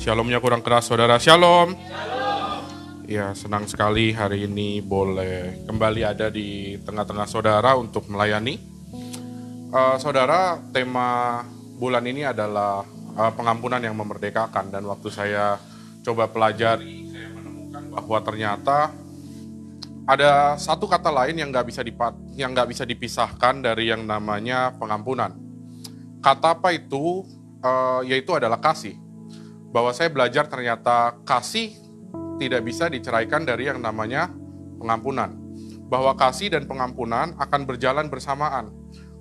Shalomnya kurang keras, saudara. Shalom. Ya, senang sekali hari ini boleh kembali ada di tengah-tengah saudara untuk melayani. Saudara, tema bulan ini adalah pengampunan yang memerdekakan. Dan waktu saya coba pelajari, saya menemukan bahwa ternyata ada satu kata lain yang nggak bisa dipisahkan dari yang namanya pengampunan. Kata apa itu? Yaitu adalah kasih. Bahwa saya belajar ternyata kasih tidak bisa diceraikan dari yang namanya pengampunan. Bahwa kasih dan pengampunan akan berjalan bersamaan.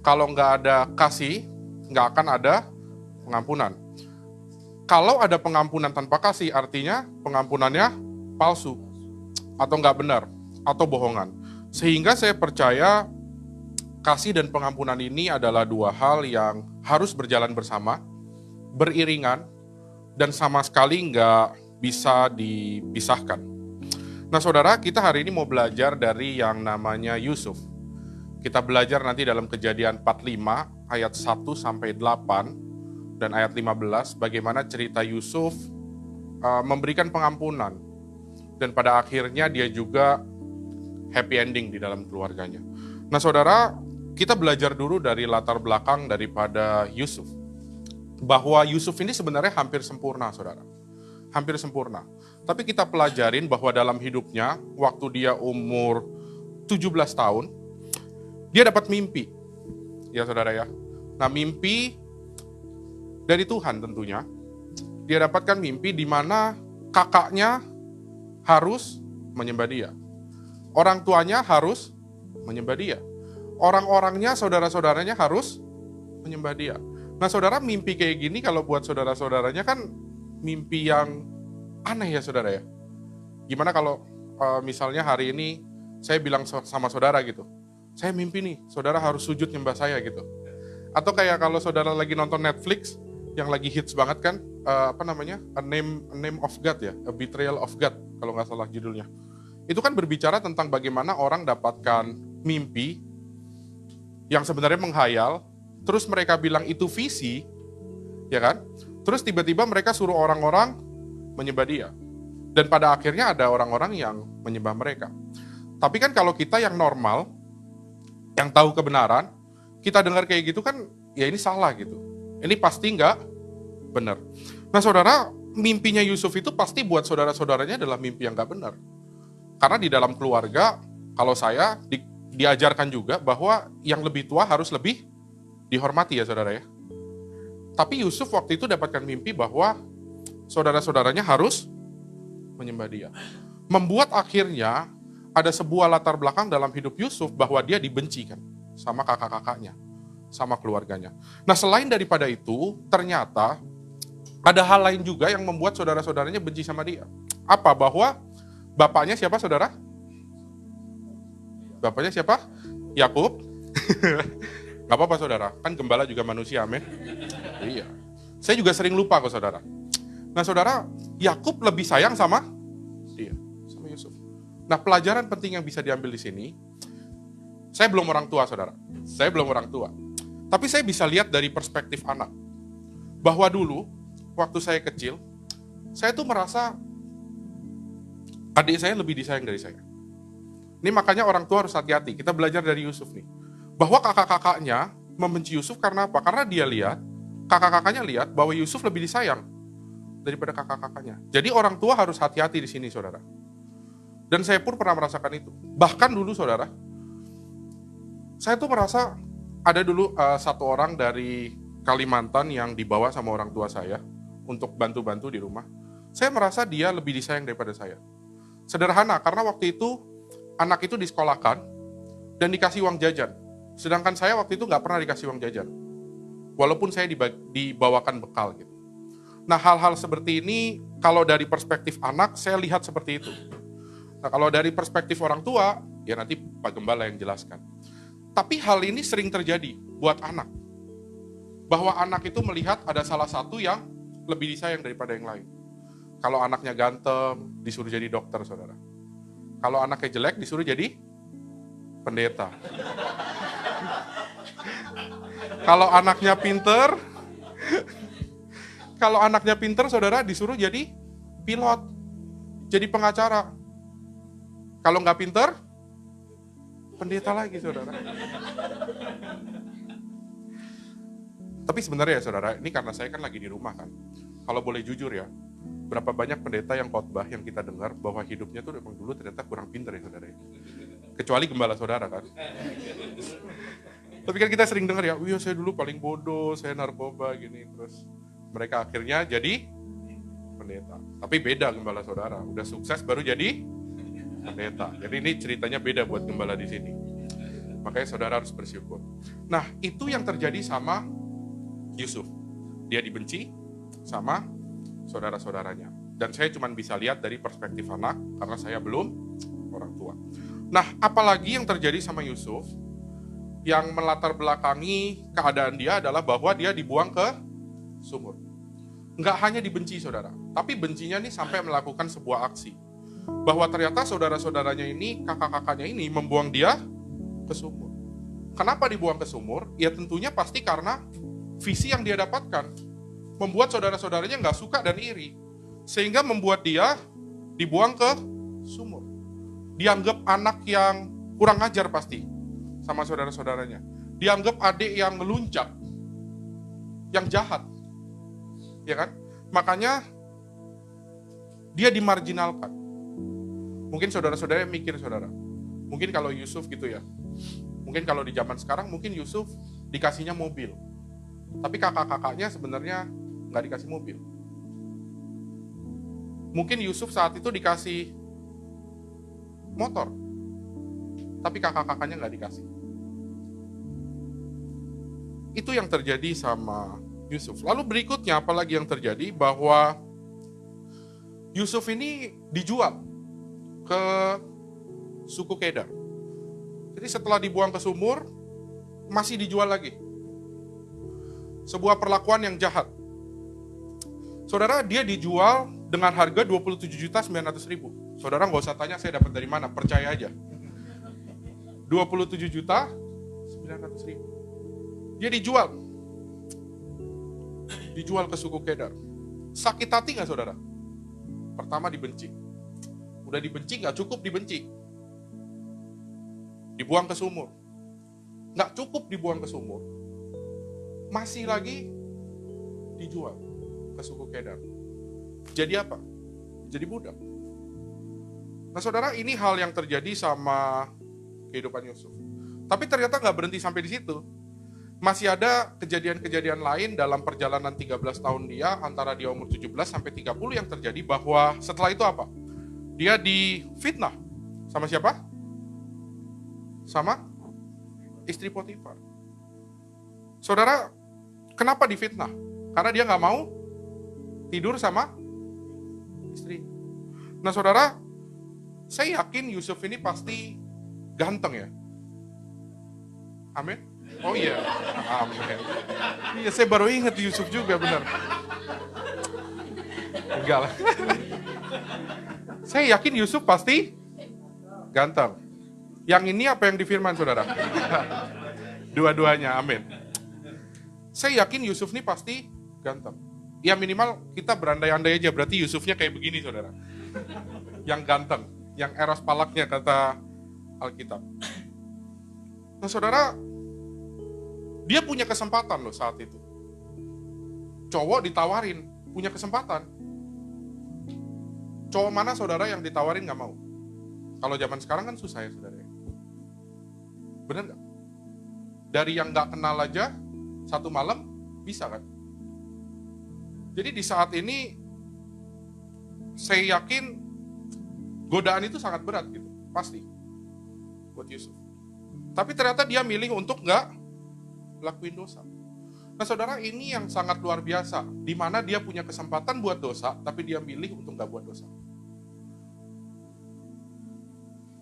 Kalau nggak ada kasih, nggak akan ada pengampunan. Kalau ada pengampunan tanpa kasih, artinya pengampunannya palsu, atau nggak benar, atau bohongan. Sehingga saya percaya kasih dan pengampunan ini adalah dua hal yang harus berjalan bersama, beriringan, dan sama sekali nggak bisa dipisahkan. Nah saudara, kita hari ini mau belajar dari yang namanya Yusuf. Kita belajar nanti dalam Kejadian 45 ayat 1 sampai 8 dan ayat 15 bagaimana cerita Yusuf memberikan pengampunan. Dan pada akhirnya dia juga happy ending di dalam keluarganya. Nah saudara, kita belajar dulu dari latar belakang daripada Yusuf. Bahwa Yusuf ini sebenarnya hampir sempurna, saudara. Hampir sempurna. Tapi kita pelajarin bahwa dalam hidupnya, waktu dia umur 17 tahun, dia dapat mimpi. Ya saudara ya. Nah mimpi dari Tuhan tentunya. Dia dapatkan mimpi di mana kakaknya harus menyembah dia. Orang tuanya harus menyembah dia. Orang-orangnya, saudara-saudaranya harus menyembah dia. Nah saudara, mimpi kayak gini kalau buat saudara-saudaranya kan mimpi yang aneh ya saudara ya. Gimana kalau misalnya hari ini saya bilang sama saudara gitu, saya mimpi nih, saudara harus sujud nyembah saya gitu. Atau kayak kalau saudara lagi nonton Netflix yang lagi hits banget kan, A Name of God ya, A Betrayal of God kalau nggak salah judulnya. Itu kan berbicara tentang bagaimana orang dapatkan mimpi yang sebenarnya menghayal, terus mereka bilang itu visi, ya kan? Terus tiba-tiba mereka suruh orang-orang menyembah dia. Dan pada akhirnya ada orang-orang yang menyembah mereka. Tapi kan kalau kita yang normal, yang tahu kebenaran, kita dengar kayak gitu kan, ya ini salah gitu. Ini pasti nggak benar. Nah saudara, mimpinya Yusuf itu pasti buat saudara-saudaranya adalah mimpi yang nggak benar. Karena di dalam keluarga, kalau saya diajarkan juga bahwa yang lebih tua harus lebih dihormati ya saudara ya. Tapi Yusuf waktu itu dapatkan mimpi bahwa saudara-saudaranya harus menyembah dia. Membuat akhirnya ada sebuah latar belakang dalam hidup Yusuf bahwa dia dibenci kan sama kakak-kakaknya, sama keluarganya. Nah selain daripada itu, ternyata ada hal lain juga yang membuat saudara-saudaranya benci sama dia. Apa? Bahwa bapaknya siapa saudara? Bapaknya siapa? Yakub. Gak apa-apa saudara, kan gembala juga manusia, amin. Iya. Saya juga sering lupa kok saudara. Nah saudara, Yakub lebih sayang sama dia, sama Yusuf. Nah pelajaran penting yang bisa diambil di sini, saya belum orang tua saudara, saya belum orang tua. Tapi saya bisa lihat dari perspektif anak. Bahwa dulu, waktu saya kecil, saya tuh merasa adik saya lebih disayang dari saya. Ini makanya orang tua harus hati-hati, kita belajar dari Yusuf nih. Bahwa kakak-kakaknya membenci Yusuf karena apa? Karena dia lihat, kakak-kakaknya lihat bahwa Yusuf lebih disayang daripada kakak-kakaknya. Jadi orang tua harus hati-hati di sini saudara. Dan saya pun pernah merasakan itu. Bahkan dulu saudara, saya tuh merasa ada dulu satu orang dari Kalimantan yang dibawa sama orang tua saya untuk bantu-bantu di rumah. Saya merasa dia lebih disayang daripada saya. Sederhana, karena waktu itu anak itu disekolahkan dan dikasih uang jajan. Sedangkan saya waktu itu nggak pernah dikasih uang jajan. Walaupun saya dibawakan bekal gitu. Nah hal-hal seperti ini kalau dari perspektif anak saya lihat seperti itu. Nah kalau dari perspektif orang tua ya nanti Pak Gembala yang jelaskan. Tapi hal ini sering terjadi buat anak. Bahwa anak itu melihat ada salah satu yang lebih disayang daripada yang lain. Kalau anaknya ganteng disuruh jadi dokter saudara. Kalau anaknya jelek disuruh jadi pendeta. Kalau anaknya pinter Kalau anaknya pinter, saudara disuruh jadi pilot, jadi pengacara. Kalau nggak pinter, pendeta lagi, saudara. Tapi sebenarnya ya saudara, ini karena saya kan lagi di rumah kan. Kalau boleh jujur ya, berapa banyak pendeta yang khotbah yang kita dengar bahwa hidupnya tuh memang dulu ternyata kurang pinter ya saudara. Kecuali gembala saudara kan. Tapi kan kita sering dengar ya, iya saya dulu paling bodoh, saya narkoba gini. Terus mereka akhirnya jadi pendeta. Tapi beda gembala saudara, udah sukses baru jadi pendeta. Jadi ini ceritanya beda buat gembala di sini. Makanya saudara harus bersyukur. Nah, itu yang terjadi sama Yusuf. Dia dibenci sama saudara-saudaranya. Dan saya cuma bisa lihat dari perspektif anak, karena saya belum orang tua. Nah, apalagi yang terjadi sama Yusuf, yang melatar belakangi keadaan dia adalah bahwa dia dibuang ke sumur. Nggak hanya dibenci saudara, tapi bencinya nih sampai melakukan sebuah aksi. Bahwa ternyata saudara-saudaranya ini, kakak-kakaknya ini membuang dia ke sumur. Kenapa dibuang ke sumur? Ya tentunya pasti karena visi yang dia dapatkan membuat saudara-saudaranya nggak suka dan iri, sehingga membuat dia dibuang ke sumur. Dianggap anak yang kurang ajar pasti sama saudara-saudaranya. Dianggap adik yang ngeluncak, yang jahat, ya kan? Makanya dia dimarginalkan. Mungkin saudara-saudara mikir saudara, mungkin kalau Yusuf gitu ya, mungkin kalau di zaman sekarang mungkin Yusuf dikasihnya mobil. Tapi kakak-kakaknya sebenarnya nggak dikasih mobil. Mungkin Yusuf saat itu dikasih motor, tapi kakak-kakaknya nggak dikasih. Itu yang terjadi sama Yusuf. Lalu berikutnya apalagi yang terjadi, bahwa Yusuf ini dijual ke suku Kedar. Jadi setelah dibuang ke sumur, masih dijual lagi. Sebuah perlakuan yang jahat. Saudara, dia dijual dengan harga 27.900.000. Saudara nggak usah tanya saya dapat dari mana, percaya aja. 27.900.000. Dia dijual. Dijual ke suku Kedar. Sakit hati nggak saudara? Pertama dibenci. Udah dibenci nggak cukup dibenci. Dibuang ke sumur. Nggak cukup dibuang ke sumur. Masih lagi dijual ke suku Kedar. Jadi apa? Jadi budak. Nah saudara, ini hal yang terjadi sama kehidupan Yusuf. Tapi ternyata nggak berhenti sampai di situ. Masih ada kejadian-kejadian lain dalam perjalanan 13 tahun dia, antara dia umur 17 sampai 30 yang terjadi, bahwa setelah itu apa? Dia difitnah. Sama siapa? Sama istri Potifar. Saudara, kenapa difitnah? Karena dia nggak mau tidur sama istri. Nah saudara, saya yakin Yusuf ini pasti ganteng ya. Amin. Oh iya, amin. Iya, saya baru ingat Yusuf juga, benar. Enggak lah. Saya yakin Yusuf pasti ganteng. Yang ini apa yang difirman saudara? Dua-duanya, amin. Saya yakin Yusuf ini pasti ganteng. Ya minimal kita berandai-andai aja, berarti Yusufnya kayak begini saudara. Yang ganteng, yang eros palaknya kata Alkitab. Nah saudara, dia punya kesempatan loh saat itu. Cowok ditawarin, punya kesempatan. Cowok mana saudara yang ditawarin gak mau? Kalau zaman sekarang kan susah ya saudara. Bener gak? Dari yang gak kenal aja, satu malam bisa kan? Jadi di saat ini, saya yakin godaan itu sangat berat gitu, pasti. Buat Yusuf. Tapi ternyata dia milih untuk gak lakuin dosa. Nah saudara, ini yang sangat luar biasa, di mana dia punya kesempatan buat dosa, tapi dia milih untuk gak buat dosa.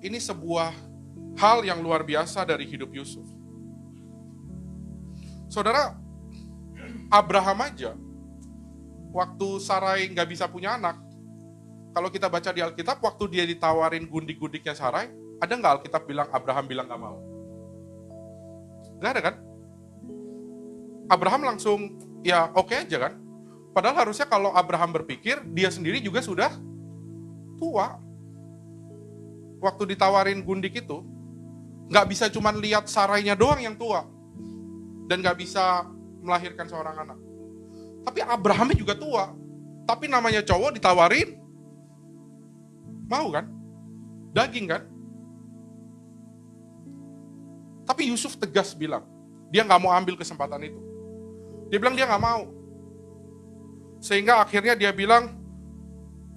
Ini sebuah hal yang luar biasa dari hidup Yusuf. Saudara, Abraham aja, waktu Sarai gak bisa punya anak, kalau kita baca di Alkitab, waktu dia ditawarin gundik-gundiknya Sarai, ada gak Alkitab bilang Abraham bilang gak mau? Gak ada kan? Abraham langsung, ya oke aja kan? Padahal harusnya kalau Abraham berpikir, dia sendiri juga sudah tua. Waktu ditawarin gundik itu, nggak bisa cuma lihat Sarainya doang yang tua. Dan nggak bisa melahirkan seorang anak. Tapi Abrahamnya juga tua. Tapi namanya cowok ditawarin, mau kan? Daging kan? Tapi Yusuf tegas bilang, dia nggak mau ambil kesempatan itu. Dia bilang dia nggak mau. Sehingga akhirnya dia bilang,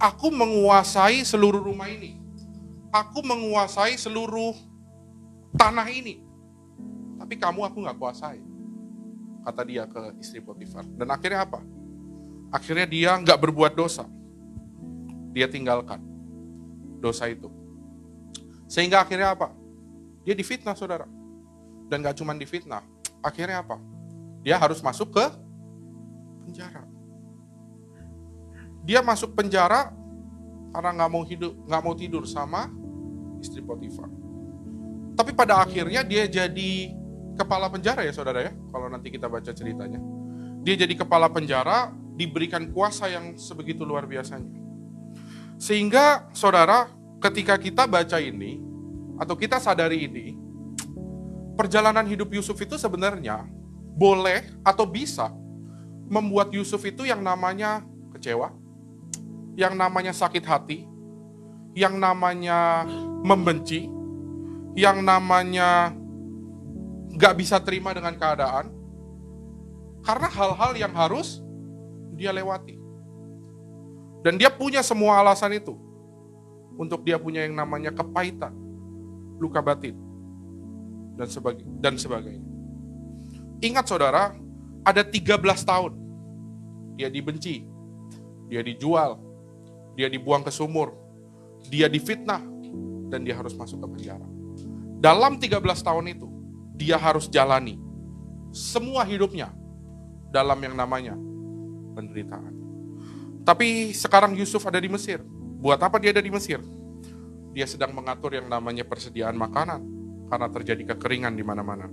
aku menguasai seluruh rumah ini. Aku menguasai seluruh tanah ini. Tapi kamu aku gak kuasai. Kata dia ke istri Potifar. Dan akhirnya apa? Akhirnya dia gak berbuat dosa. Dia tinggalkan dosa itu. Sehingga akhirnya apa? Dia difitnah, saudara. Dan gak cuma difitnah. Akhirnya apa? Dia harus masuk ke penjara. Dia masuk penjara karena nggak mau tidur sama istri Potifar. Tapi pada akhirnya dia jadi kepala penjara ya saudara ya. Kalau nanti kita baca ceritanya, dia jadi kepala penjara, diberikan kuasa yang sebegitu luar biasanya. Sehingga saudara, ketika kita baca ini atau kita sadari ini, perjalanan hidup Yusuf itu sebenarnya boleh atau bisa membuat Yusuf itu yang namanya kecewa, yang namanya sakit hati, yang namanya membenci, yang namanya gak bisa terima dengan keadaan, karena hal-hal yang harus dia lewati. Dan dia punya semua alasan itu, untuk dia punya yang namanya kepahitan, luka batin, dan sebagainya. Ingat saudara, ada 13 tahun, dia dibenci, dia dijual, dia dibuang ke sumur, dia difitnah, dan dia harus masuk ke penjara. Dalam 13 tahun itu, dia harus jalani semua hidupnya dalam yang namanya penderitaan. Tapi sekarang Yusuf ada di Mesir. Buat apa dia ada di Mesir? Dia sedang mengatur yang namanya persediaan makanan, karena terjadi kekeringan di mana-mana.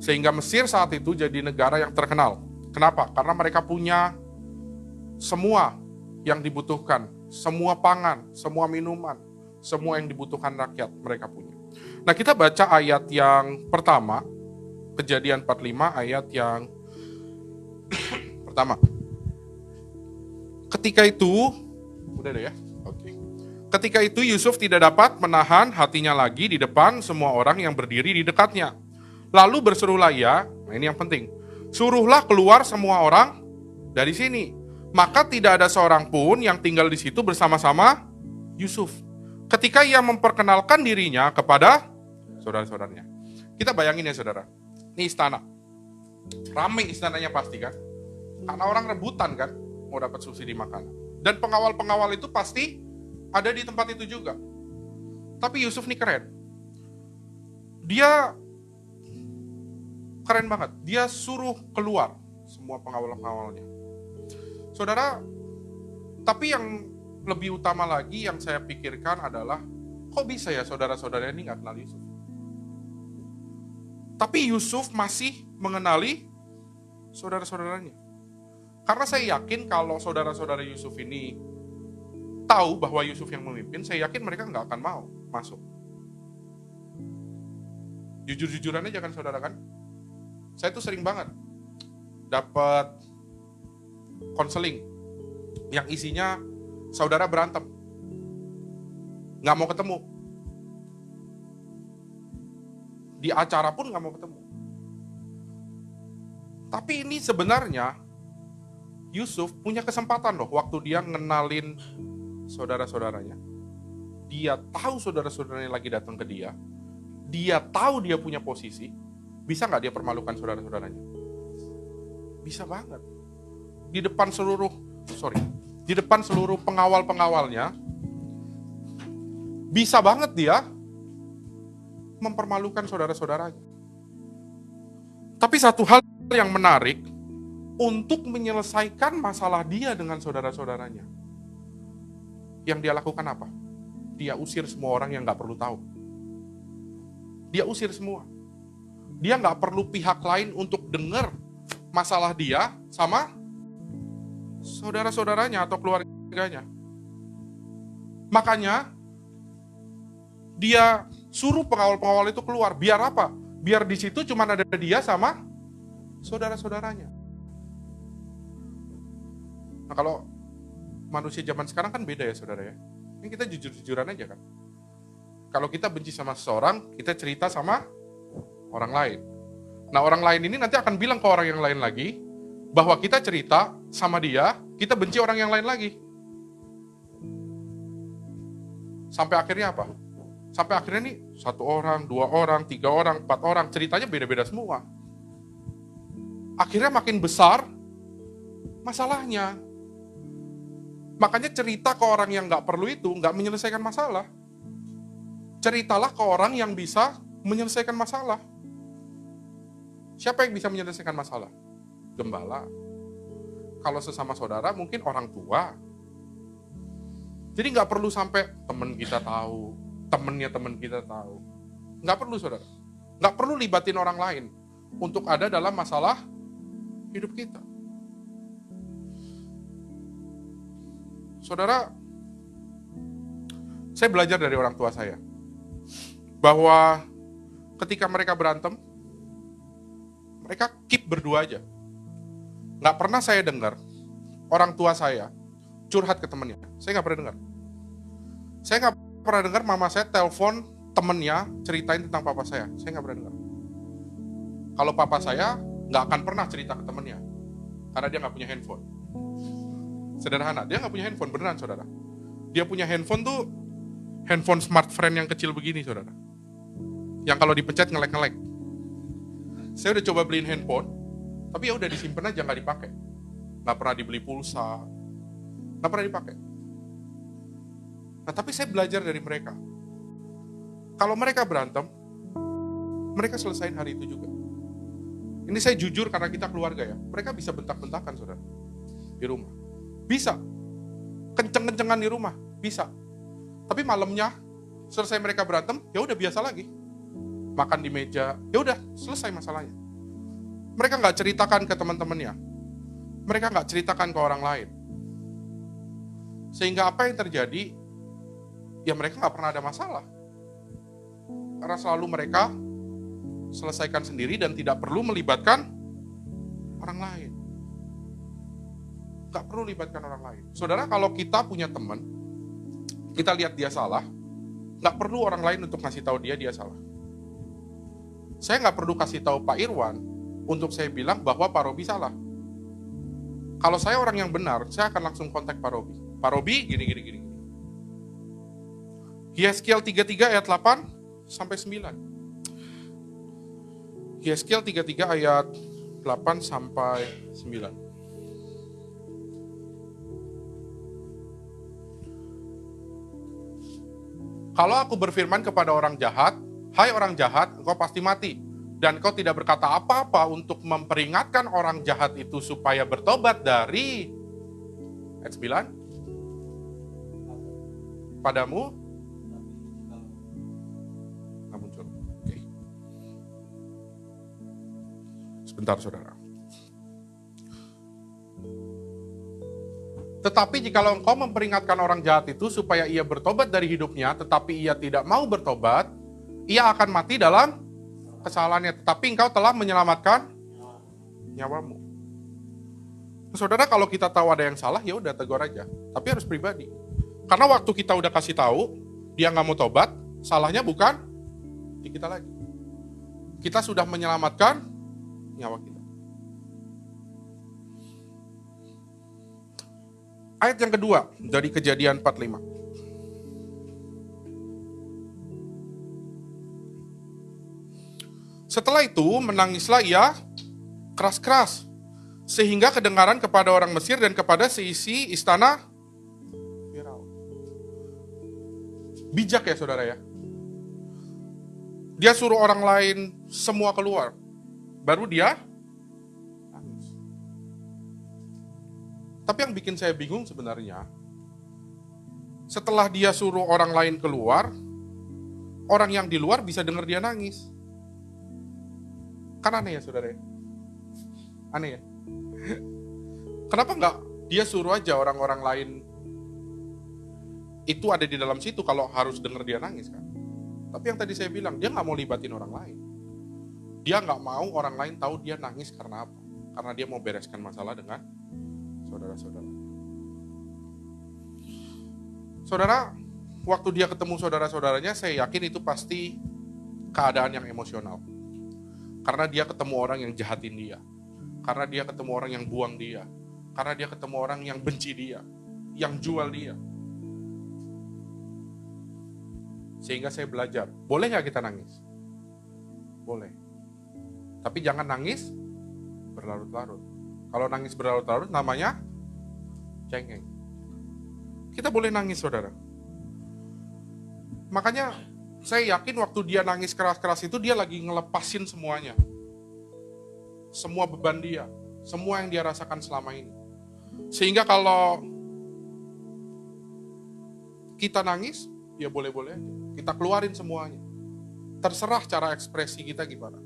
Sehingga Mesir saat itu jadi negara yang terkenal. Kenapa? Karena mereka punya semua yang dibutuhkan, semua pangan, semua minuman, semua yang dibutuhkan rakyat mereka punya. Nah, kita baca ayat yang pertama, Kejadian 45 ayat yang pertama. Ketika itu, udah deh ya. Oke. Ketika itu Yusuf tidak dapat menahan hatinya lagi di depan semua orang yang berdiri di dekatnya. Lalu berserulah ia, nah ini yang penting, suruhlah keluar semua orang dari sini. Maka tidak ada seorang pun yang tinggal di situ bersama-sama Yusuf. Ketika ia memperkenalkan dirinya kepada saudara-saudaranya. Kita bayangin ya saudara, ini istana. Ramai istananya pasti kan? Karena orang rebutan kan, mau dapat subsidi makanan. Dan pengawal-pengawal itu pasti ada di tempat itu juga. Tapi Yusuf nih keren. Dia keren banget. Dia suruh keluar semua pengawal-pengawalnya. Saudara, tapi yang lebih utama lagi yang saya pikirkan adalah, kok bisa ya saudara-saudara ini gak kenal Yusuf? Tapi Yusuf masih mengenali saudara-saudaranya. Karena saya yakin kalau saudara-saudara Yusuf ini tahu bahwa Yusuf yang memimpin, saya yakin mereka gak akan mau masuk. Jujur-jujuran aja kan saudara kan? Saya tuh sering banget dapat konseling yang isinya saudara berantem, nggak mau ketemu, di acara pun nggak mau ketemu. Tapi ini sebenarnya Yusuf punya kesempatan loh, waktu dia ngenalin saudara-saudaranya. Dia tahu saudara-saudaranya lagi datang ke dia. Dia tahu dia punya posisi. Bisa nggak dia permalukan saudara-saudaranya? Bisa banget. Di depan seluruh pengawal-pengawalnya, bisa banget dia mempermalukan saudara-saudaranya. Tapi satu hal yang menarik, untuk menyelesaikan masalah dia dengan saudara-saudaranya, yang dia lakukan apa? Dia usir semua orang yang gak perlu tahu. Dia usir semua. Dia gak perlu pihak lain untuk dengar masalah dia sama saudara-saudaranya atau keluarganya. Makanya dia suruh pengawal-pengawal itu keluar. Biar apa? Biar di situ cuma ada dia sama saudara-saudaranya. Nah, kalau manusia zaman sekarang kan beda ya saudara ya. Ini kita jujur-jujuran aja kan. Kalau kita benci sama seseorang, kita cerita sama orang lain. Nah, orang lain ini nanti akan bilang ke orang yang lain lagi bahwa kita cerita sama dia, kita benci orang yang lain lagi. Sampai akhirnya apa? Sampai akhirnya nih 1 orang, 2 orang, 3 orang, 4 orang, ceritanya beda-beda semua. Akhirnya makin besar masalahnya. Makanya cerita ke orang yang nggak perlu itu nggak menyelesaikan masalah. Ceritalah ke orang yang bisa menyelesaikan masalah. Siapa yang bisa menyelesaikan masalah? Gembala. Kalau sesama saudara mungkin orang tua. Jadi nggak perlu sampai teman kita tahu, temennya teman kita tahu. Nggak perlu saudara. Nggak perlu libatin orang lain untuk ada dalam masalah hidup kita. Saudara, saya belajar dari orang tua saya bahwa ketika mereka berantem, mereka keep berdua aja. Nggak pernah saya dengar orang tua saya curhat ke temennya. Saya nggak pernah dengar. Saya nggak pernah dengar mama saya telepon temennya ceritain tentang papa saya. Saya nggak pernah dengar. Kalau papa saya nggak akan pernah cerita ke temennya karena dia nggak punya handphone. Sederhana, dia nggak punya handphone beneran saudara. Dia punya handphone tuh handphone smartphone yang kecil begini saudara. Yang kalau dipencet ngelek-ngelek. Saya udah coba beliin handphone, tapi ya udah disimpan aja nggak dipakai. Nggak pernah dibeli pulsa, nggak pernah dipakai. Nah tapi saya belajar dari mereka. Kalau mereka berantem, mereka selesain hari itu juga. Ini saya jujur karena kita keluarga ya. Mereka bisa bentak-bentakan saudara di rumah. Bisa. Kenceng-kencengan di rumah, bisa. Tapi malamnya selesai mereka berantem, ya udah biasa lagi. Makan di meja, ya udah selesai masalahnya. Mereka nggak ceritakan ke teman-temannya. Mereka nggak ceritakan ke orang lain. Sehingga apa yang terjadi, ya mereka nggak pernah ada masalah. Karena selalu mereka selesaikan sendiri dan tidak perlu melibatkan orang lain. Nggak perlu libatkan orang lain. Saudara, kalau kita punya teman, kita lihat dia salah, nggak perlu orang lain untuk ngasih tahu dia salah. Saya nggak perlu kasih tahu Pak Irwan untuk saya bilang bahwa Pak Robi salah. Kalau saya orang yang benar, saya akan langsung kontak Pak Robi. Pak Robi, gini. Yeskiel 33 ayat 8 sampai 9. Yeskiel 33 ayat 8 sampai 9. Kalau aku berfirman kepada orang jahat, hai orang jahat, engkau pasti mati. Dan kau tidak berkata apa-apa untuk memperingatkan orang jahat itu supaya bertobat dari ayat 9 padamu. Nggak muncul. Oke. Sebentar saudara. Tetapi jikalau engkau memperingatkan orang jahat itu supaya ia bertobat dari hidupnya, tetapi ia tidak mau bertobat, ia akan mati dalam kesalahannya. Tetapi engkau telah menyelamatkan nyawamu. Saudara, kalau kita tahu ada yang salah, ya udah tegur aja. Tapi harus pribadi. Karena waktu kita udah kasih tahu, dia nggak mau tobat, salahnya bukan di kita lagi. Kita sudah menyelamatkan nyawa kita. Ayat yang kedua dari Kejadian 45. Setelah itu menangislah ia keras-keras sehingga kedengaran kepada orang Mesir dan kepada seisi istana Firaun. Bijak ya saudara ya. Dia suruh orang lain semua keluar. Baru dia nangis. Tapi yang bikin saya bingung sebenarnya, setelah dia suruh orang lain keluar, orang yang di luar bisa dengar dia nangis. Kan aneh ya saudara ya? Aneh ya? Kenapa Dia suruh aja orang-orang lain itu ada di dalam situ kalau harus denger dia nangis kan. Tapi yang tadi saya bilang, dia nggak mau libatin orang lain. Dia nggak mau orang lain tahu dia nangis karena apa. Karena dia mau bereskan masalah dengan saudara-saudara. Saudara, waktu dia ketemu saudara-saudaranya, saya yakin itu pasti keadaan yang emosional. Karena dia ketemu orang yang jahatin dia. Karena dia ketemu orang yang buang dia. Karena dia ketemu orang yang benci dia. Yang jual dia. Sehingga saya belajar, boleh gak kita nangis? Boleh. Tapi jangan nangis berlarut-larut. Kalau nangis berlarut-larut namanya cengeng. Kita boleh nangis, saudara. Makanya saya yakin waktu dia nangis keras-keras itu dia lagi ngelepasin semuanya. Semua beban dia, semua yang dia rasakan selama ini. Sehingga kalau kita nangis, ya boleh-boleh aja. Kita keluarin semuanya. Terserah cara ekspresi kita gimana.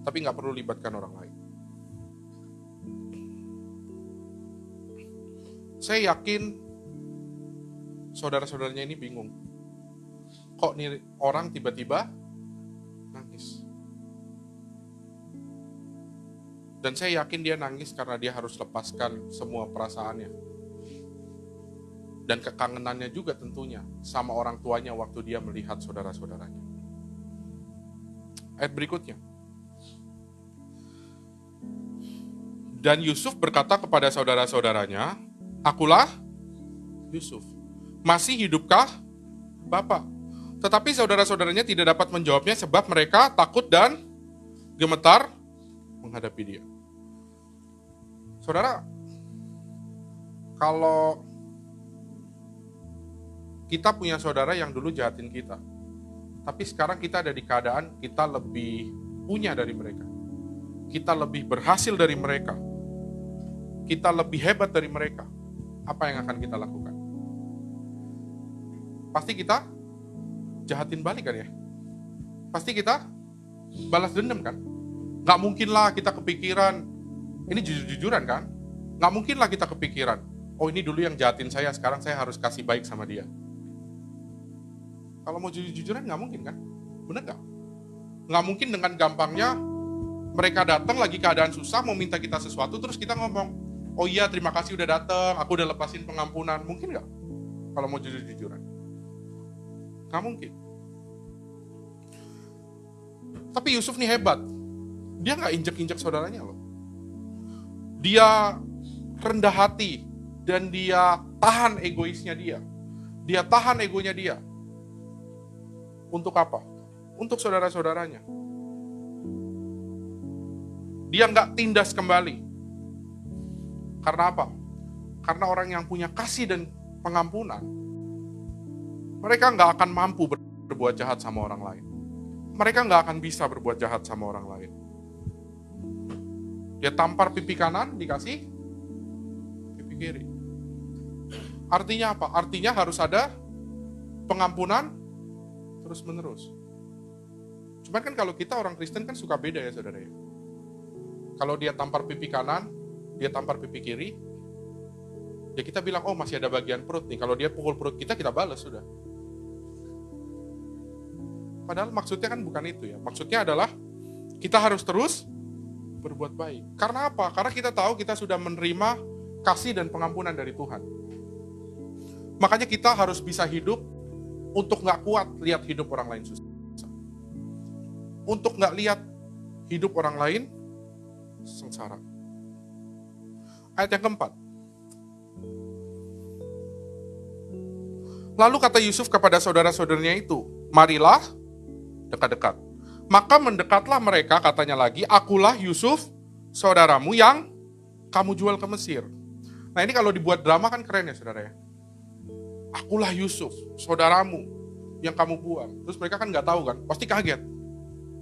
Tapi nggak perlu libatkan orang lain. Saya yakin saudara-saudaranya ini bingung. Kok nih orang tiba-tiba nangis? Dan saya yakin dia nangis karena dia harus lepaskan semua perasaannya. Dan kekangenannya juga tentunya sama orang tuanya waktu dia melihat saudara-saudaranya. Ayat berikutnya. Dan Yusuf berkata kepada saudara-saudaranya, "Akulah Yusuf. Masih hidupkah Bapak?" Tetapi saudara-saudaranya tidak dapat menjawabnya sebab mereka takut dan gemetar menghadapi dia. Saudara, kalau kita punya saudara yang dulu jahatin kita, tapi sekarang kita ada di keadaan kita lebih punya dari mereka. Kita lebih berhasil dari mereka. Kita lebih hebat dari mereka. Apa yang akan kita lakukan? Pasti kita jahatin balik kan ya? Pasti kita balas dendam kan? Gak mungkin lah kita kepikiran, ini jujur-jujuran kan? Gak mungkin lah kita kepikiran, oh ini dulu yang jahatin saya, sekarang saya harus kasih baik sama dia. Kalau mau jujur-jujuran nggak mungkin kan? Bener nggak? Nggak mungkin dengan gampangnya mereka datang lagi keadaan susah mau minta kita sesuatu terus kita ngomong, oh iya terima kasih udah datang, aku udah lepasin pengampunan. Mungkin nggak? Kalau mau jujur-jujuran? Nggak mungkin. Tapi Yusuf nih hebat. Dia nggak injek-injek saudaranya loh. Dia rendah hati dan dia tahan egoisnya dia. Dia tahan egonya dia. Untuk apa? Untuk saudara-saudaranya. Dia nggak tindas kembali. Karena apa? Karena orang yang punya kasih dan pengampunan, mereka nggak akan mampu berbuat jahat sama orang lain. Mereka nggak akan bisa berbuat jahat sama orang lain. Dia tampar pipi kanan, dikasih pipi kiri. Artinya apa? Artinya harus ada pengampunan terus menerus. Cuman kan kalau kita orang Kristen kan suka beda ya saudara ya. Kalau dia tampar pipi kanan, dia tampar pipi kiri, ya kita bilang oh masih ada bagian perut nih. Kalau dia pukul perut kita balas sudah. Padahal maksudnya kan bukan itu ya. Maksudnya adalah kita harus terus berbuat baik. Karena apa? Karena kita tahu kita sudah menerima kasih dan pengampunan dari Tuhan. Makanya kita harus bisa hidup untuk gak kuat lihat hidup orang lain susah. Untuk gak lihat hidup orang lain sengsara. Ayat yang keempat. Lalu kata Yusuf kepada saudara-saudaranya itu, marilah dekat-dekat. Maka mendekatlah mereka, katanya lagi, akulah Yusuf, saudaramu yang kamu jual ke Mesir. Nah ini kalau dibuat drama kan keren ya saudara ya. Akulah Yusuf, saudaramu yang kamu buang. Terus mereka kan gak tahu kan, pasti kaget.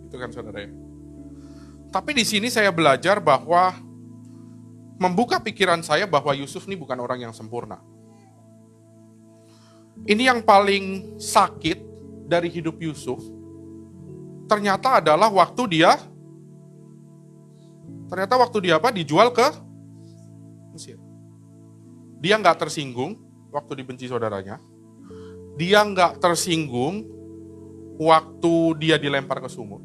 Itu kan saudara ya. Tapi di sini saya belajar bahwa membuka pikiran saya bahwa Yusuf ini bukan orang yang sempurna. Ini yang paling sakit dari hidup Yusuf, ternyata adalah waktu dia dijual ke Mesir. Dia nggak tersinggung waktu dibenci saudaranya. Dia nggak tersinggung waktu dia dilempar ke sumur.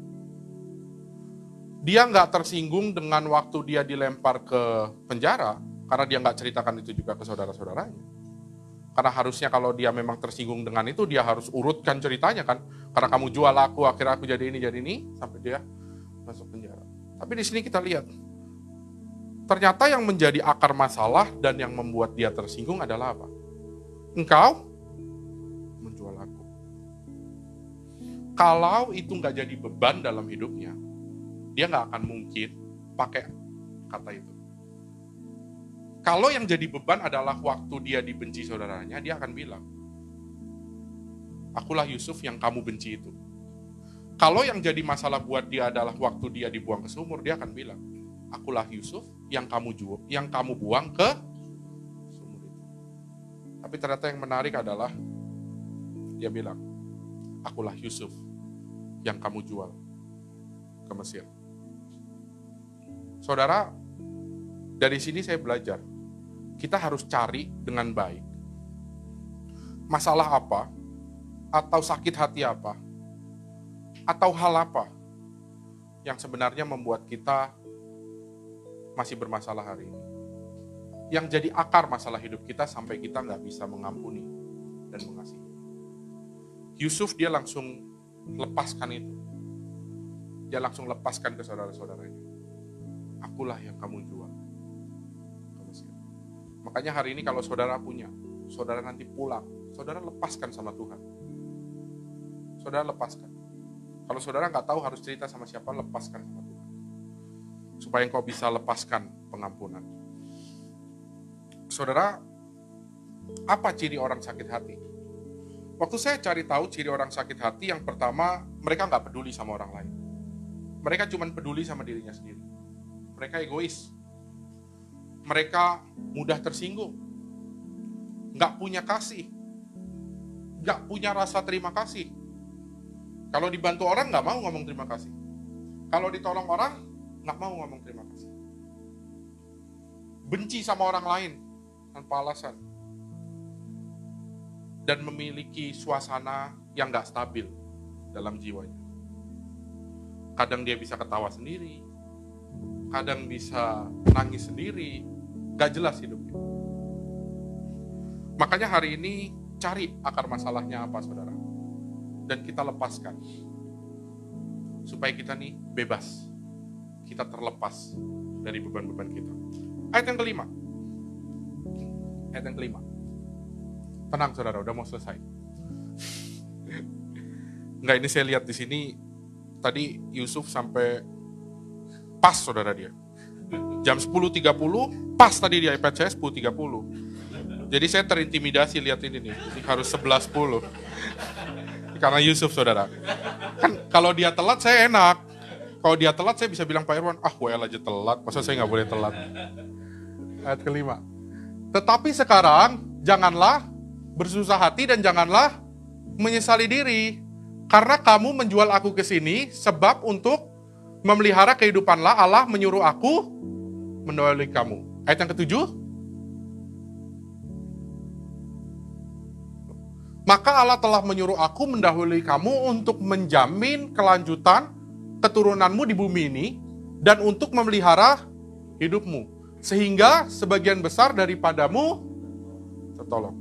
Dia nggak tersinggung dengan waktu dia dilempar ke penjara, karena dia nggak ceritakan itu juga ke saudara-saudaranya. Karena harusnya kalau dia memang tersinggung dengan itu, dia harus urutkan ceritanya kan. Karena kamu jual aku, akhirnya aku jadi ini, sampai dia masuk penjara. Tapi di sini kita lihat, ternyata yang menjadi akar masalah dan yang membuat dia tersinggung adalah apa? Engkau menjual aku. Kalau itu nggak jadi beban dalam hidupnya, dia nggak akan mungkin pakai kata itu. Kalau yang jadi beban adalah waktu dia dibenci saudaranya, dia akan bilang, akulah Yusuf yang kamu benci itu. Kalau yang jadi masalah buat dia adalah waktu dia dibuang ke sumur, dia akan bilang, akulah Yusuf yang kamu buang ke sumur itu. Tapi ternyata yang menarik adalah, dia bilang, akulah Yusuf yang kamu jual ke Mesir. Saudara, dari sini saya belajar, kita harus cari dengan baik masalah apa, atau sakit hati apa, atau hal apa yang sebenarnya membuat kita masih bermasalah hari ini. Yang jadi akar masalah hidup kita sampai kita nggak bisa mengampuni dan mengasihi. Yusuf dia langsung lepaskan itu. Dia langsung lepaskan ke saudara-saudaranya. Akulah yang kamu jual ke Mesir. Makanya hari ini kalau saudara punya, saudara nanti pulang, saudara lepaskan sama Tuhan. Saudara lepaskan. Kalau saudara nggak tahu harus cerita sama siapa, lepaskan sama Tuhan. Supaya engkau bisa lepaskan pengampunan. Saudara, apa ciri orang sakit hati? Waktu saya cari tahu ciri orang sakit hati, yang pertama, mereka nggak peduli sama orang lain. Mereka cuma peduli sama dirinya sendiri. Mereka egois. Mereka mudah tersinggung. Nggak punya kasih. Nggak punya rasa terima kasih. Kalau dibantu orang, nggak mau ngomong terima kasih. Kalau ditolong orang, nggak mau ngomong terima kasih. Benci sama orang lain tanpa alasan. Dan memiliki suasana yang nggak stabil dalam jiwanya. Kadang dia bisa ketawa sendiri, kadang bisa nangis sendiri, gak jelas hidupnya. Makanya hari ini cari akar masalahnya apa, saudara, dan kita lepaskan supaya kita nih bebas, kita terlepas dari beban-beban kita. Ayat yang kelima. Tenang saudara, udah mau selesai. Enggak, ini saya lihat di sini tadi Yusuf sampai pas saudara dia. Jam 10.30 pas tadi di iPad saya 10.30. Jadi saya terintimidasi lihat ini nih. Ini harus 11.10. Karena Yusuf saudara. Kan kalau dia telat saya enak. Kalau dia telat saya bisa bilang Pak Irwan, WL aja telat, masa saya nggak boleh telat. Ayat kelima. Tetapi sekarang janganlah bersusah hati dan janganlah menyesali diri. Karena kamu menjual aku ke sini sebab untuk memelihara kehidupanlah Allah menyuruh aku mendahului kamu. Ayat yang ketujuh. Maka Allah telah menyuruh aku mendahului kamu untuk menjamin kelanjutan keturunanmu di bumi ini dan untuk memelihara hidupmu. Sehingga sebagian besar daripadamu tertolong.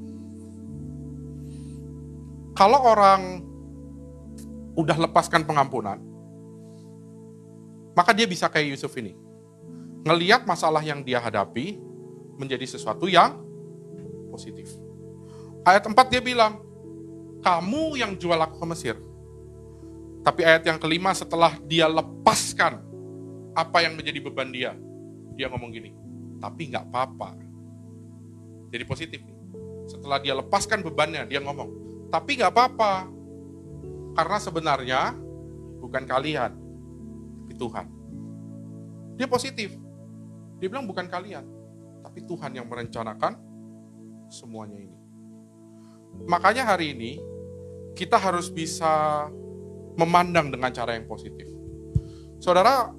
Kalau orang udah lepaskan pengampunan, maka dia bisa kayak Yusuf ini. Ngelihat masalah yang dia hadapi menjadi sesuatu yang positif. Ayat 4 dia bilang, kamu yang jual aku ke Mesir. Tapi ayat yang kelima setelah dia lepaskan apa yang menjadi beban dia ngomong gini, tapi gak apa-apa. Jadi positif nih. Setelah dia lepaskan bebannya, dia ngomong, tapi gak apa-apa. Karena sebenarnya bukan kalian, tapi Tuhan. Dia positif. Dia bilang bukan kalian, tapi Tuhan yang merencanakan semuanya ini. Makanya hari ini kita harus bisa memandang dengan cara yang positif. Saudara,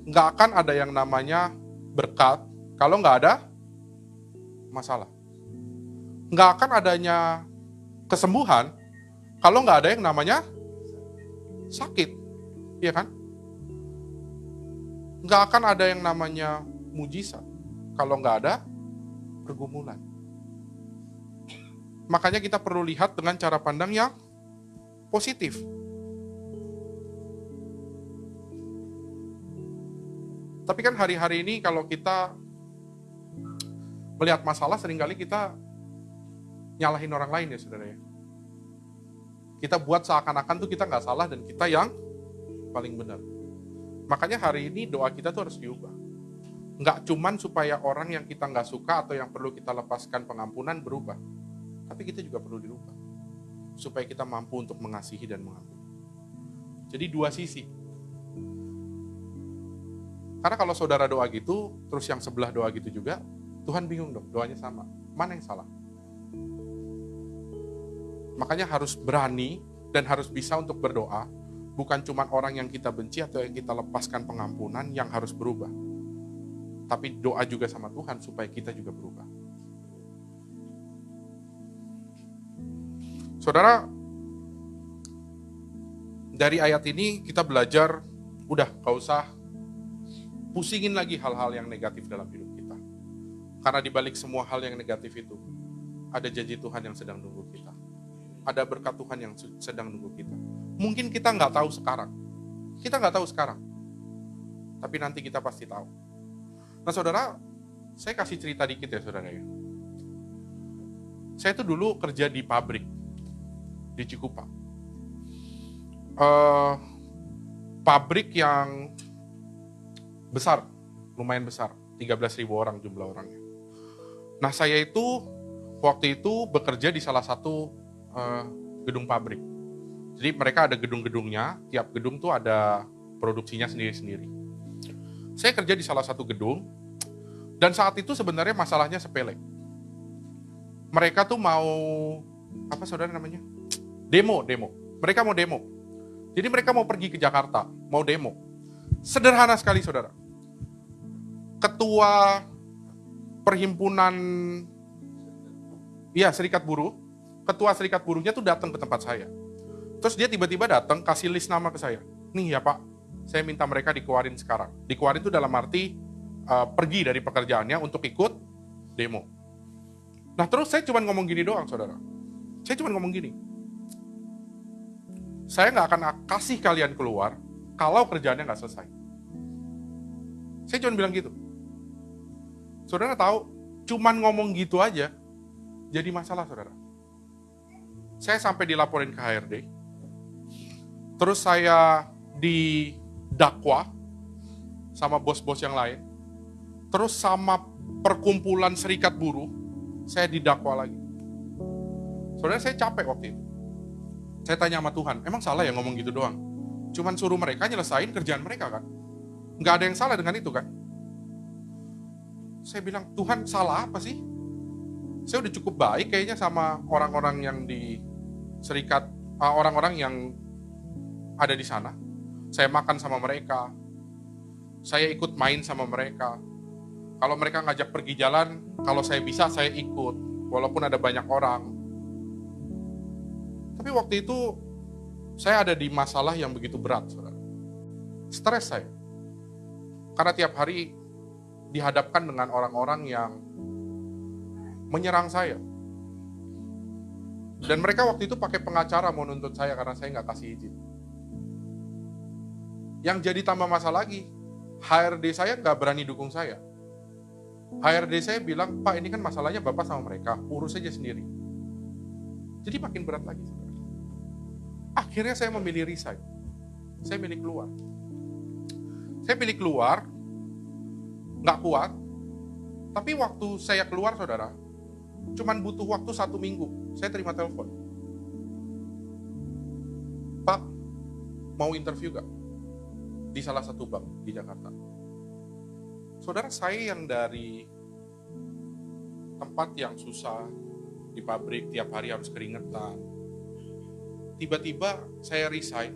nggak akan ada yang namanya berkat kalau nggak ada masalah. Nggak akan adanya kesembuhan kalau nggak ada yang namanya sakit, iya kan? Nggak akan ada yang namanya mujizat kalau nggak ada pergumulan. Makanya kita perlu lihat dengan cara pandang yang positif. Tapi kan hari-hari ini kalau kita melihat masalah, seringkali kita nyalahin orang lain ya saudara ya. Kita buat seakan-akan tuh kita nggak salah dan kita yang paling benar. Makanya hari ini doa kita tuh harus diubah. Nggak cuman supaya orang yang kita nggak suka atau yang perlu kita lepaskan pengampunan berubah. Tapi kita juga perlu dirubah. Supaya kita mampu untuk mengasihi dan mengampuni. Jadi dua sisi. Karena kalau saudara doa gitu, terus yang sebelah doa gitu juga, Tuhan bingung dong, doanya sama. Mana yang salah? Makanya harus berani dan harus bisa untuk berdoa. Bukan cuma orang yang kita benci atau yang kita lepaskan pengampunan yang harus berubah. Tapi doa juga sama Tuhan supaya kita juga berubah. Saudara, dari ayat ini kita belajar, udah gak usah pusingin lagi hal-hal yang negatif dalam hidup kita. Karena dibalik semua hal yang negatif itu, ada janji Tuhan yang sedang nunggu kita. Ada berkat Tuhan yang sedang nunggu kita. Mungkin kita nggak tahu sekarang. Kita nggak tahu sekarang. Tapi nanti kita pasti tahu. Nah saudara, saya kasih cerita dikit ya saudara ya. Saya itu dulu kerja di pabrik. Di Cikupa. Pabrik yang besar. Lumayan besar. 13.000 orang jumlah orangnya. Nah saya itu waktu itu bekerja di salah satu gedung pabrik. Jadi mereka ada gedung-gedungnya, tiap gedung tuh ada produksinya sendiri-sendiri. Saya kerja di salah satu gedung, dan saat itu sebenarnya masalahnya sepele. Mereka tuh mau, apa saudara namanya? Demo. Mereka mau demo. Jadi mereka mau pergi ke Jakarta, mau demo. Sederhana sekali saudara. Ketua perhimpunan, serikat buruh, ketua serikat buruhnya tuh datang ke tempat saya. Terus dia tiba-tiba datang kasih list nama ke saya. Nih ya Pak, saya minta mereka dikeluarin sekarang. Dikeluarin itu dalam arti pergi dari pekerjaannya untuk ikut demo. Nah terus saya cuma ngomong gini doang saudara. Saya cuma ngomong gini. Saya nggak akan kasih kalian keluar kalau kerjaannya nggak selesai. Saya cuma bilang gitu. Saudara tahu, cuma ngomong gitu aja jadi masalah saudara. Saya sampai dilaporin ke HRD. Terus saya didakwa sama bos-bos yang lain. Terus sama perkumpulan serikat buruh, saya didakwa lagi. Saudara saya capek waktu itu. Saya tanya sama Tuhan, emang salah ya ngomong gitu doang? Cuman suruh mereka nyelesain kerjaan mereka kan? Nggak ada yang salah dengan itu kan? Saya bilang, Tuhan salah apa sih? Saya udah cukup baik kayaknya sama orang-orang yang di serikat, orang-orang yang ada di sana. Saya makan sama mereka. Saya ikut main sama mereka. Kalau mereka ngajak pergi jalan, kalau saya bisa saya ikut. Walaupun ada banyak orang. Tapi waktu itu saya ada di masalah yang begitu berat, saudara. Stres saya. Karena tiap hari dihadapkan dengan orang-orang yang menyerang saya. Dan mereka waktu itu pakai pengacara mau nuntut saya karena saya nggak kasih izin. Yang jadi tambah masalah lagi, HRD saya nggak berani dukung saya. HRD saya bilang, Pak ini kan masalahnya Bapak sama mereka, urus aja sendiri. Jadi makin berat lagi. Saudara. Akhirnya saya memilih resign. Saya milih keluar. Saya pilih keluar, nggak kuat. Tapi waktu saya keluar saudara, cuman butuh waktu 1 minggu, saya terima telepon. Pak, mau interview gak? Di salah satu bank di Jakarta. Saudara, saya yang dari tempat yang susah, di pabrik tiap hari harus keringetan. Tiba-tiba saya resign,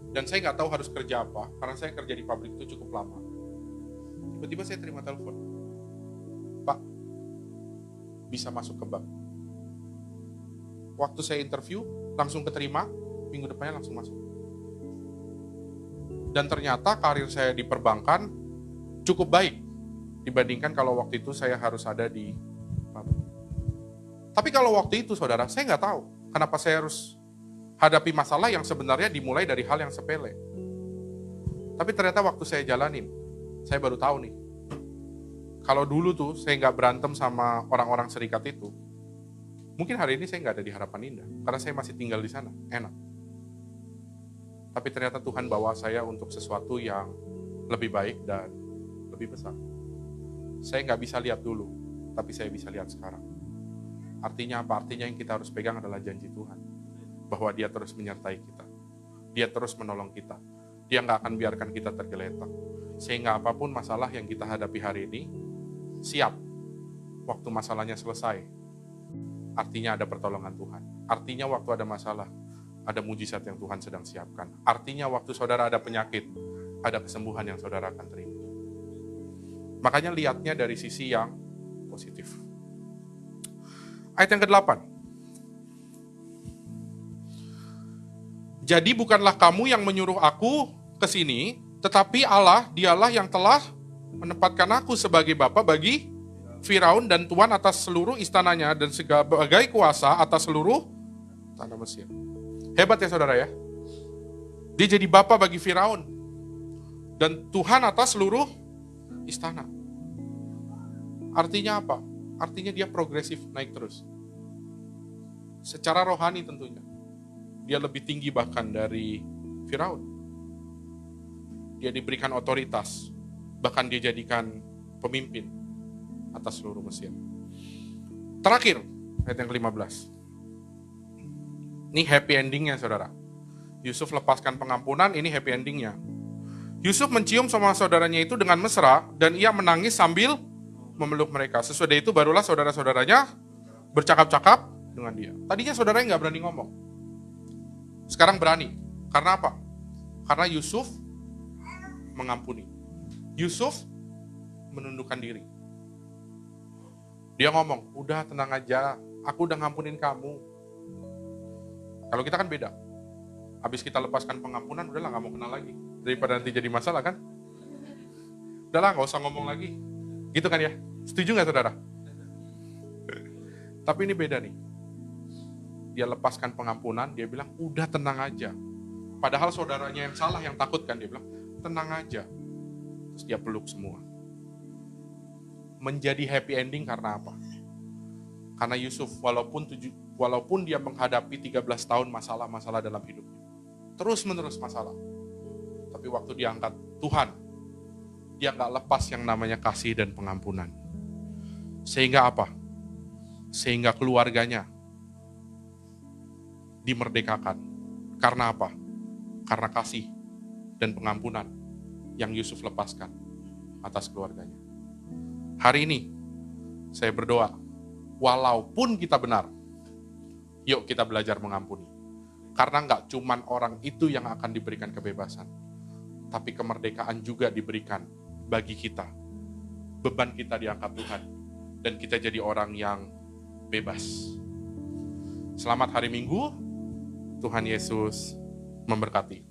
dan saya nggak tahu harus kerja apa, karena saya kerja di pabrik itu cukup lama. Tiba-tiba saya terima telepon. Pak, bisa masuk ke bank. Waktu saya interview, langsung keterima, minggu depannya langsung masuk. Dan ternyata karir saya di perbankan cukup baik dibandingkan kalau waktu itu saya harus ada di pabrik. Tapi kalau waktu itu, saudara, saya nggak tahu kenapa saya harus hadapi masalah yang sebenarnya dimulai dari hal yang sepele. Tapi ternyata waktu saya jalanin, saya baru tahu nih, kalau dulu tuh saya nggak berantem sama orang-orang serikat itu, mungkin hari ini saya nggak ada di Harapan Indah, karena saya masih tinggal di sana, enak. Tapi ternyata Tuhan bawa saya untuk sesuatu yang lebih baik dan lebih besar. Saya nggak bisa lihat dulu, tapi saya bisa lihat sekarang. Artinya apa? Artinya yang kita harus pegang adalah janji Tuhan. Bahwa Dia terus menyertai kita. Dia terus menolong kita. Dia nggak akan biarkan kita tergeletak. Sehingga apapun masalah yang kita hadapi hari ini, siap. Waktu masalahnya selesai, artinya ada pertolongan Tuhan. Artinya waktu ada masalah, ada mujizat yang Tuhan sedang siapkan. Artinya waktu saudara ada penyakit, ada kesembuhan yang saudara akan terima. Makanya lihatnya dari sisi yang positif. Ayat yang ke-8. Jadi bukanlah kamu yang menyuruh aku ke sini, tetapi Allah, Dialah yang telah menempatkan aku sebagai bapa bagi Firaun dan tuan atas seluruh istananya dan sebagai kuasa atas seluruh tanah Mesir. Hebat ya saudara ya. Dia jadi bapa bagi Firaun dan Tuhan atas seluruh istana. Artinya apa? Artinya dia progresif, naik terus. Secara rohani tentunya. Dia lebih tinggi bahkan dari Firaun. Dia diberikan otoritas. Bahkan dia jadikan pemimpin atas seluruh Mesir. Terakhir, ayat yang ke-15. Ini happy endingnya saudara. Yusuf lepaskan pengampunan, ini happy endingnya. Yusuf mencium sama saudaranya itu dengan mesra dan ia menangis sambil memeluk mereka. Sesudah itu barulah saudara-saudaranya bercakap-cakap dengan dia. Tadinya saudaranya nggak berani ngomong. Sekarang berani. Karena apa? Karena Yusuf mengampuni. Yusuf menundukkan diri. Dia ngomong, udah tenang aja, aku udah ngampunin kamu. Kalau kita kan beda. Habis kita lepaskan pengampunan, udahlah nggak mau kenal lagi. Daripada nanti jadi masalah kan. Udahlah nggak usah ngomong lagi. Gitu kan ya? Setuju nggak saudara? Tapi ini beda nih. Dia lepaskan pengampunan, dia bilang, udah tenang aja. Padahal saudaranya yang salah, yang takut kan, dia bilang, tenang aja. Terus dia peluk semua. Menjadi happy ending karena apa? Karena Yusuf, walaupun dia menghadapi 13 tahun masalah-masalah dalam hidupnya. Terus-menerus masalah. Tapi waktu diangkat Tuhan, dia nggak lepas yang namanya kasih dan pengampunan. Sehingga apa? Sehingga keluarganya dimerdekakan. Karena apa? Karena kasih dan pengampunan yang Yusuf lepaskan atas keluarganya. Hari ini saya berdoa, walaupun kita benar, yuk kita belajar mengampuni. Karena nggak cuman orang itu yang akan diberikan kebebasan, tapi kemerdekaan juga diberikan bagi kita. Beban kita diangkat Tuhan, dan kita jadi orang yang bebas. Selamat hari Minggu, Tuhan Yesus memberkati.